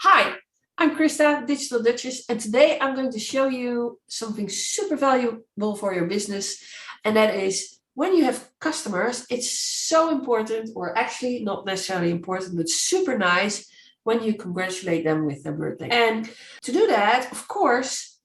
Hi, I'm Krista, Digital Dutchess, and today I'm going to show you something super valuable for your business. And that is when you have customers, it's so important, or actually not necessarily important, but super nice when you congratulate them with their birthday. And to do that, of course,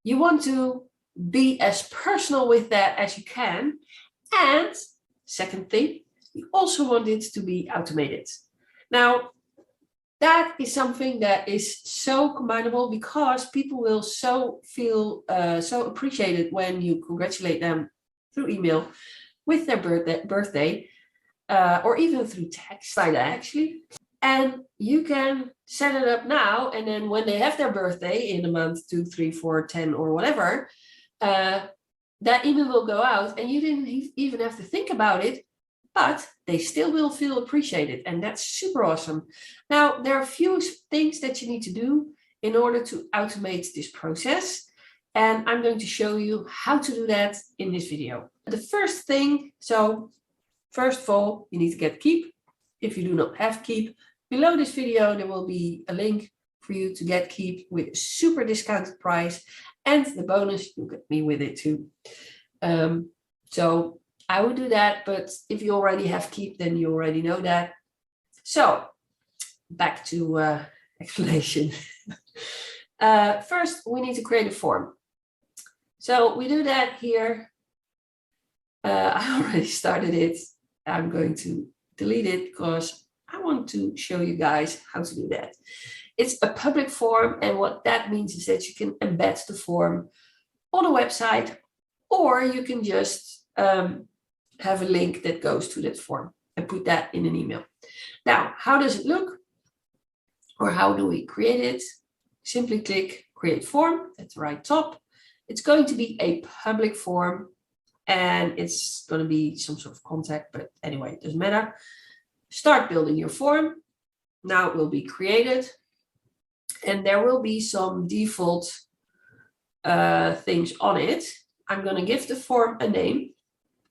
you want to be as personal with that as you can. And secondly, you also want it to be automated. Now, that is something that is so combinable because people will feel so appreciated when you congratulate them through email with their birthday or even through text like that actually. And you can set it up now, and then when they have their birthday in a month, 2, 3, 4, 10, or whatever, that email will go out and you didn't even have to think about it, but they still will feel appreciated, and that's super awesome. Now, there are a few things that you need to do in order to automate this process, and I'm going to show you how to do that in this video. The first thing, so first of all, you need to get Keap. If you do not have Keap, below this video there will be a link for you to get Keap with a super discounted price, and the bonus, you'll get me with it too. So I would do that, but if you already have Keap, then you already know that. So back to explanation. First, we need to create a form. So we do that here. I already started it. I'm going to delete it because I want to show you guys how to do that. It's a public form, and what that means is that you can embed the form on a website, or you can just have a link that goes to that form and put that in an email. Now, how does it look? Or how do we create it? Simply click Create Form at the right top. It's going to be a public form, and it's going to be some sort of contact, but anyway, it doesn't matter. Start building your form. Now it will be created, and there will be some default things on it. I'm going to give the form a name,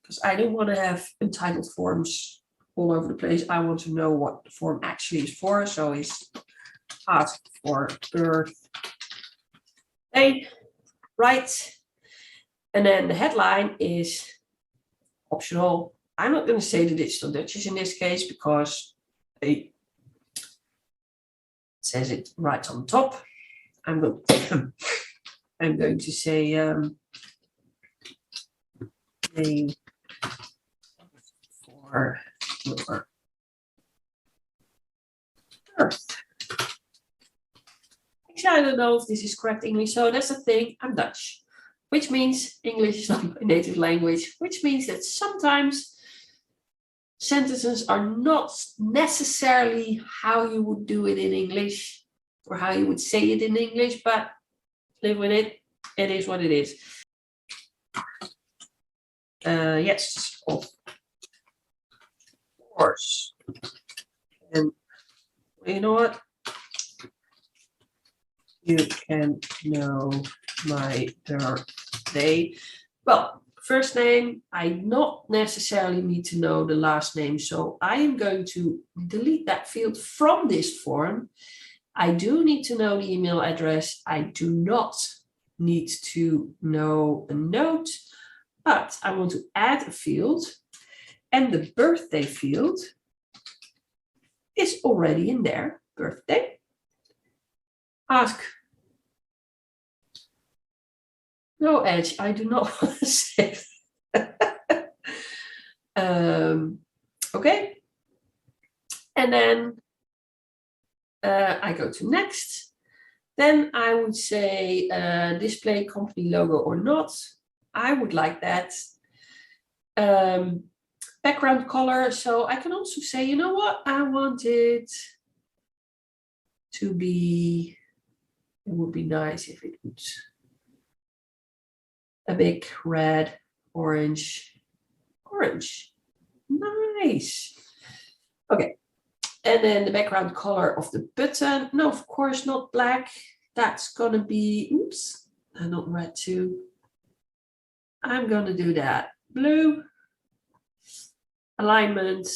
because I don't want to have entitled forms all over the place. I want to know what the form actually is for. So it's ask for birthday, right? And then the headline is optional. I'm not going to say the Digital Dutchess in this case because it says it right on top. I'm going to say name for your birth. Actually, I don't know if this is correct English, so that's the thing. I'm Dutch, which means English is not my native language, which means that sometimes sentences are not necessarily how you would do it in English or how you would say it in English, but live with it. It is what it is. Yes, of course. And you know what? You can know my birthday. Well, first name, I not necessarily need to know the last name, so I am going to delete that field from this form. I do need to know the email address. I do not need to know a note, but I want to add a field, and the birthday field is already in there, birthday. Ask. No edge, I do not want to save. Okay. And then I go to next. Then I would say display company logo or not. I would like that. Background color. So I can also say, you know what? I want it to be, it would be nice if it would a big red, orange. Nice. Okay. And then the background color of the button. No, of course not black. That's gonna be, oops, not red too. I'm gonna do that. Blue. Alignment,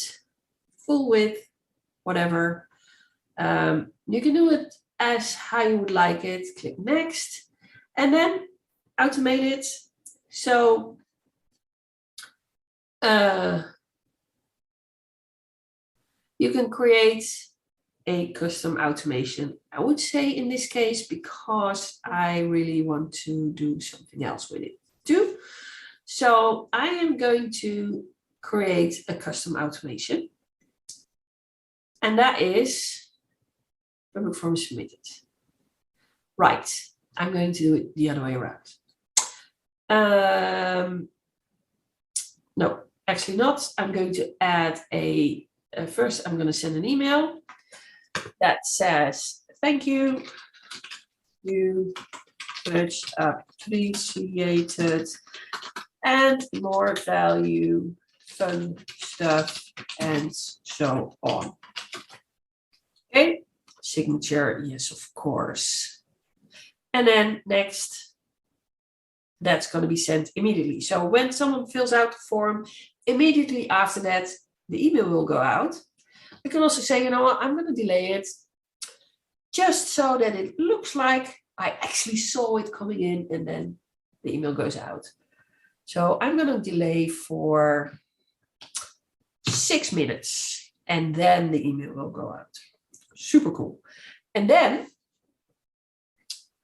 full width, whatever. You can do it as how you would like it. Click next and then automate it. So you can create a custom automation, I would say in this case, because I really want to do something else with it too. So I am going to create a custom automation. And that is public form submitted. Right, I'm going to do it the other way around. No, actually not. I'm going to add first I'm going to send an email that says, thank you, you appreciated, and more value, fun stuff, and so on. Okay, signature, yes, of course. And then next, that's going to be sent immediately. So when someone fills out the form, immediately after that, the email will go out. You can also say, you know what, I'm going to delay it just so that it looks like I actually saw it coming in, and then the email goes out. So I'm going to delay for 6 minutes, and then the email will go out. Super cool. And then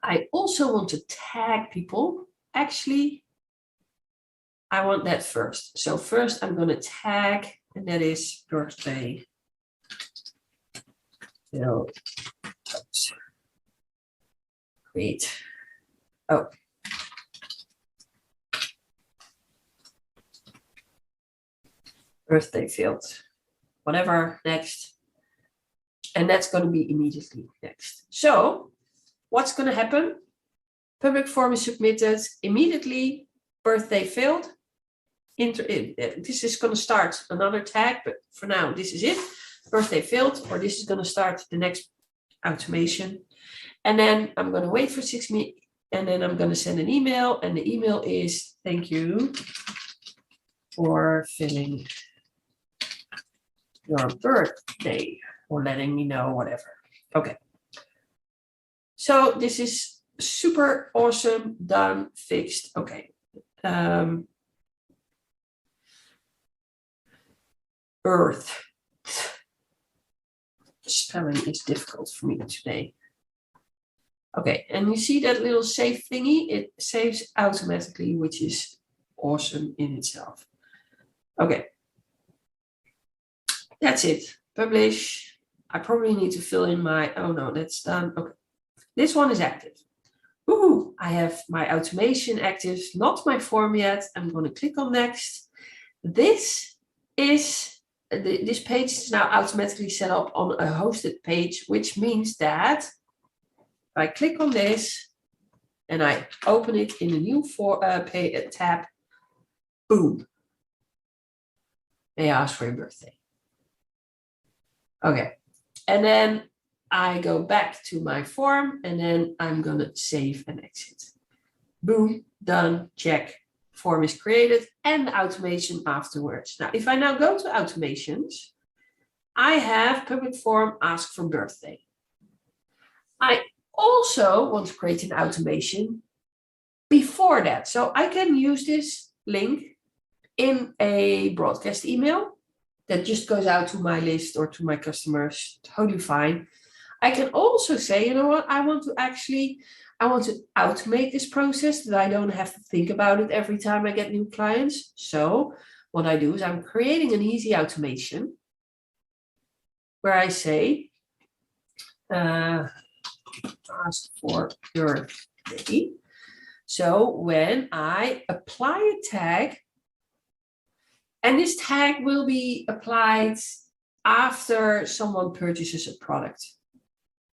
I also want to tag people. Actually, I want that first. So first I'm going to tag, and that is birthday. So, great. Oh. Birthday field. Whatever, next. And that's going to be immediately next. So what's going to happen? Public form is submitted immediately. Birthday field. This is going to start another tag, but for now, this is it. Birthday field, or this is going to start the next automation. And then I'm going to wait for 6 minutes, and then I'm going to send an email, and the email is, thank you for filling your birthday, or letting me know, whatever. Okay. So this is super awesome, done, fixed. Okay. Earth. Spelling is difficult for me today. Okay, and you see that little save thingy? It saves automatically, which is awesome in itself. Okay. That's it. Publish. I probably need to fill in my, oh no, that's done. Okay. This one is active. Ooh, I have my automation active, not my form yet. I'm going to click on next. This page is now automatically set up on a hosted page, which means that if I click on this and I open it in a new tab, boom, they ask for your birthday. Okay, and then I go back to my form, and then I'm going to save and exit. Boom, done, check. Form is created, and automation afterwards. Now, if I now go to automations, I have public form ask for birthday. I also want to create an automation before that. So I can use this link in a broadcast email that just goes out to my list or to my customers. Totally fine. I can also say, you know what, I want to automate this process, that I don't have to think about it every time I get new clients. So what I do is I'm creating an easy automation where I say, ask for birthday. So when I apply a tag, and this tag will be applied after someone purchases a product.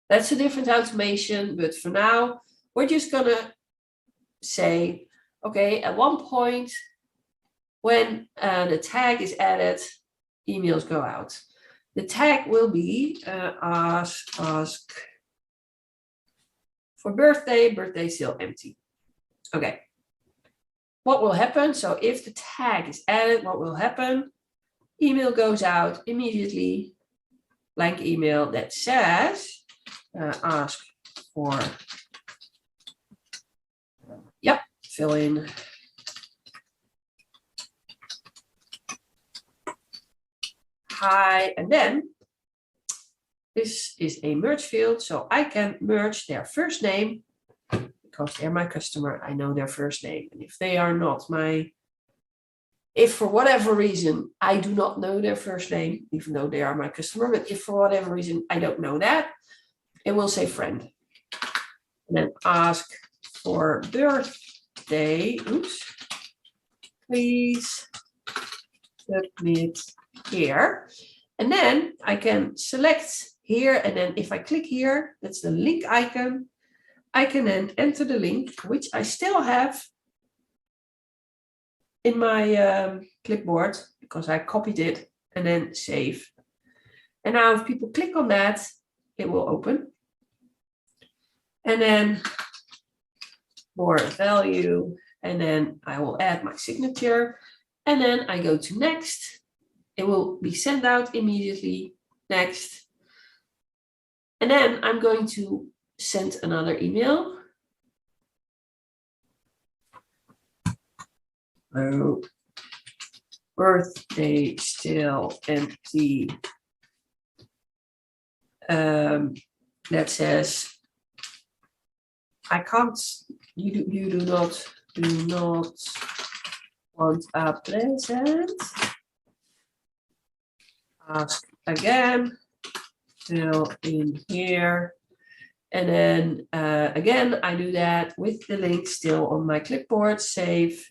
That's a different automation, but for now, we're just going to say, okay, at one point, when the tag is added, emails go out. The tag will be ask for birthday still empty. Okay. What will happen? So if the tag is added, what will happen? Email goes out immediately. blank email that says, ask for, fill in hi, and then this is a merge field, so I can merge their first name because they're my customer. I know their first name, and if they are not if for whatever reason I do not know their first name, even though they are my customer, but if for whatever reason I don't know that, it will say friend. And then ask for birthday. Oops. Please submit here. And then I can select here, and then if I click here, that's the link icon. I can then enter the link, which I still have in my clipboard because I copied it, and then save. And now if people click on that, it will open. And then more value, and then I will add my signature, and then I go to next. It will be sent out immediately. Next. And then I'm going to send another email. Oh, birthday still empty. That says, I can't, you do not want a present. Ask again, fill in here. And then again, I do that with the link still on my clipboard, save.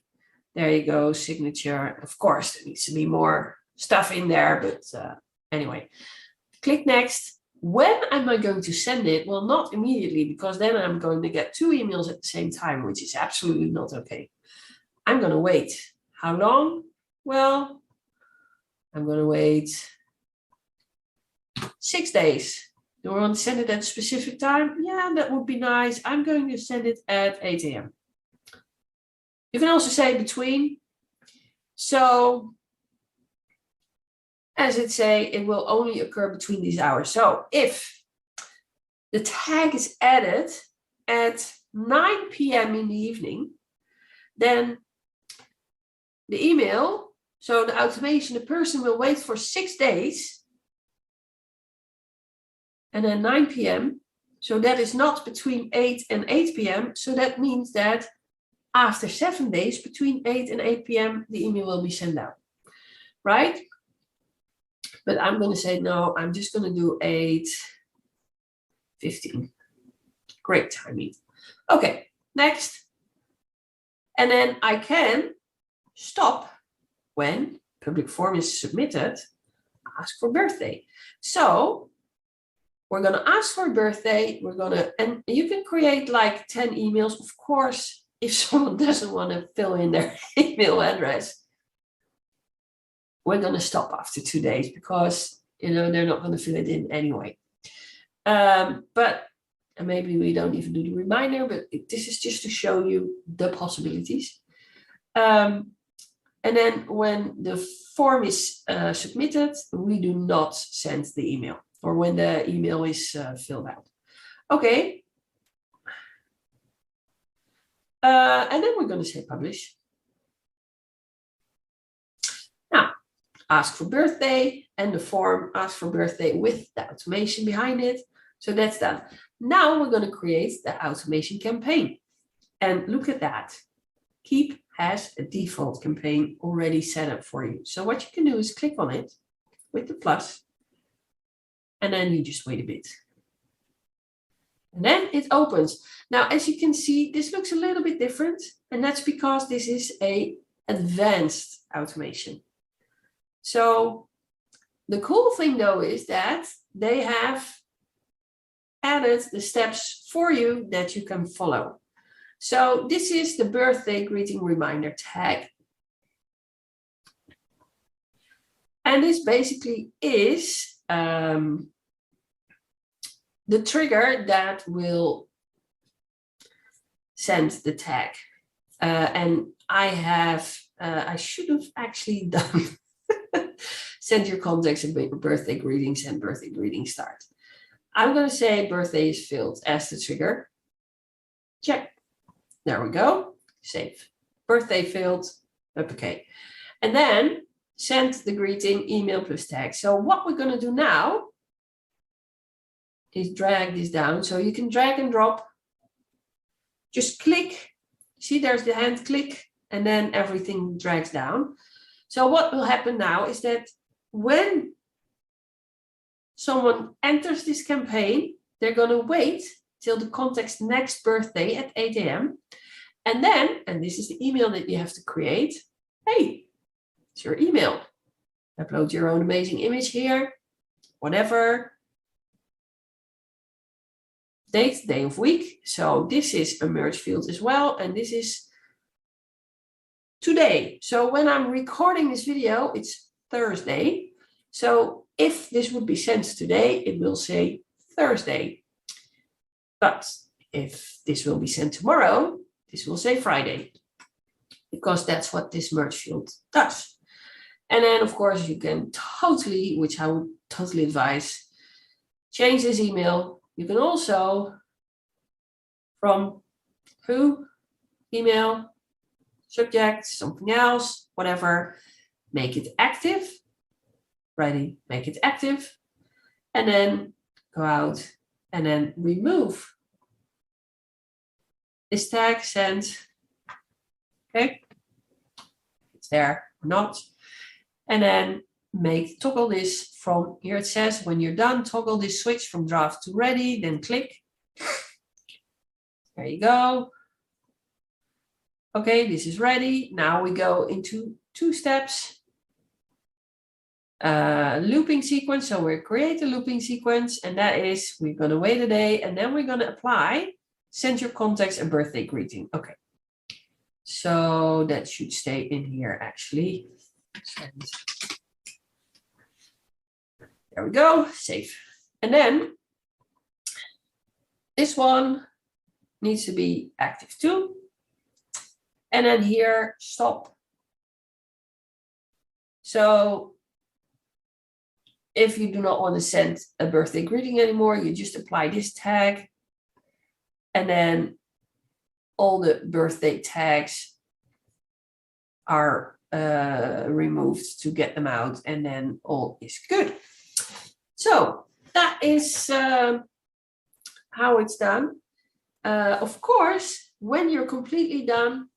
There you go, signature. Of course, there needs to be more stuff in there, but anyway. Click next. When am I going to send it? Well, not immediately, because then I'm going to get 2 emails at the same time, which is absolutely not okay. I'm going to wait. How long? Well, I'm going to wait 6 days. Do I want to send it at a specific time? Yeah, that would be nice. I'm going to send it at 8 a.m. You can also say between. So, as it say, it will only occur between these hours. So, if the tag is added at 9 p.m. in the evening, then the email, so the automation, the person will wait for 6 days, and then 9 p.m. So that is not between 8 and 8 p.m. So that means that after 7 days, between 8 and 8 p.m., the email will be sent out, right? But I'm going to say, no, I'm just going to do 8:15. Great timing. Okay, next. And then I can stop when public form is submitted, ask for birthday. So we're going to ask for a birthday. And you can create like 10 emails. Of course, if someone doesn't want to fill in their email address, we're going to stop after 2 days because, they're not going to fill it in anyway. But maybe we don't even do the reminder, but this is just to show you the possibilities. And then when the form is submitted, we do not send the email, or when the email is filled out. Okay. And then we're going to say publish. Now, ask for birthday, and the form ask for birthday with the automation behind it. So that's done. Now we're going to create the automation campaign. And look at that. Keap has a default campaign already set up for you. So what you can do is click on it with the plus, and then you just wait a bit. And then it opens. Now, as you can see, this looks a little bit different, and that's because this is an advanced automation. So the cool thing, though, is that they have added the steps for you that you can follow. So this is the birthday greeting reminder tag. And this basically is the trigger that will send the tag. And I should have actually done Send your contacts a birthday greetings and birthday greetings start. I'm going to say birthday is filled as the trigger. Check. There we go. Save. Birthday filled. Okay. And then send the greeting email plus tag. So what we're going to do now is drag this down. So you can drag and drop. Just click. See, there's the hand click, and then everything drags down. So what will happen now is that when someone enters this campaign, they're going to wait till the contact's next birthday at 8 a.m. And then, and this is the email that you have to create. Hey, it's your email. Upload your own amazing image here, whatever. Date, day of week. So this is a merge field as well. And this is today. So when I'm recording this video, it's Thursday. So if this would be sent today, it will say Thursday. But if this will be sent tomorrow, this will say Friday. Because that's what this merge field does. And then, of course, you can totally, which I would totally advise, change this email. You can also, from who, email, subject, something else, whatever, make it active. Ready, make it active. And then go out and then remove this tag, send. Okay, it's there or not. And then toggle this from here. It says when you're done, toggle this switch from draft to ready, then click. There you go. Okay, this is ready. Now we go into 2 steps. Looping sequence. So we create a looping sequence, and that is we're going to wait a day, and then we're going to apply, send your contacts a birthday greeting. Okay. So that should stay in here actually. Send. There we go, save. And then this one needs to be active too. And then here, stop. So if you do not want to send a birthday greeting anymore, you just apply this tag. And then all the birthday tags are removed to get them out, and then all is good. So that is how it's done. Of course, when you're completely done,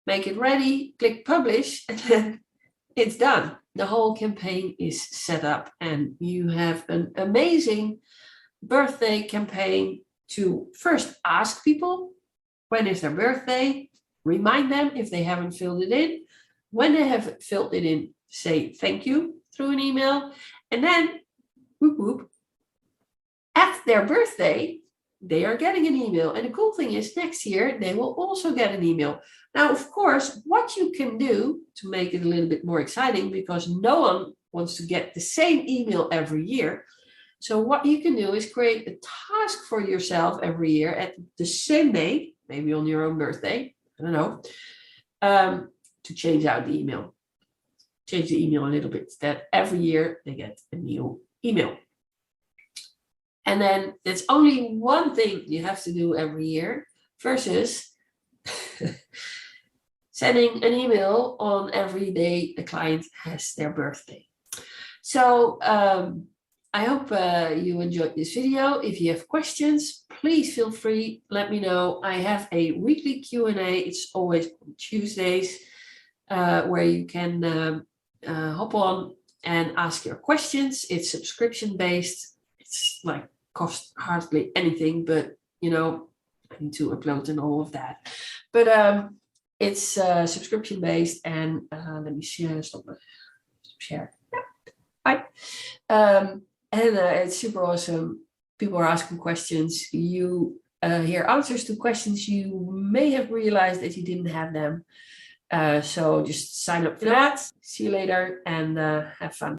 make it ready, click publish, and then it's done. The whole campaign is set up, and you have an amazing birthday campaign to first ask people when is their birthday, remind them if they haven't filled it in. When they have filled it in, say thank you through an email, and then whoop, whoop, at their birthday, they are getting an email. And the cool thing is next year, they will also get an email. Now, of course, what you can do to make it a little bit more exciting, because no one wants to get the same email every year. So what you can do is create a task for yourself every year at the same day, maybe on your own birthday, I don't know, to change out the email. Change the email a little bit, that every year they get a new email. And then there's only one thing you have to do every year versus sending an email on every day a client has their birthday. So I hope you enjoyed this video. If you have questions, please feel free, let me know. I have a weekly Q&A. It's always on Tuesdays where you can hop on and ask your questions. It's subscription based. It's like cost hardly anything, but you know, I need to upload and all of that. But it's subscription based, and let me share. Stop share. Yeah. Bye. And it's super awesome. People are asking questions. You hear answers to questions you may have realized that you didn't have them. So just sign up for that. See you later, and have fun.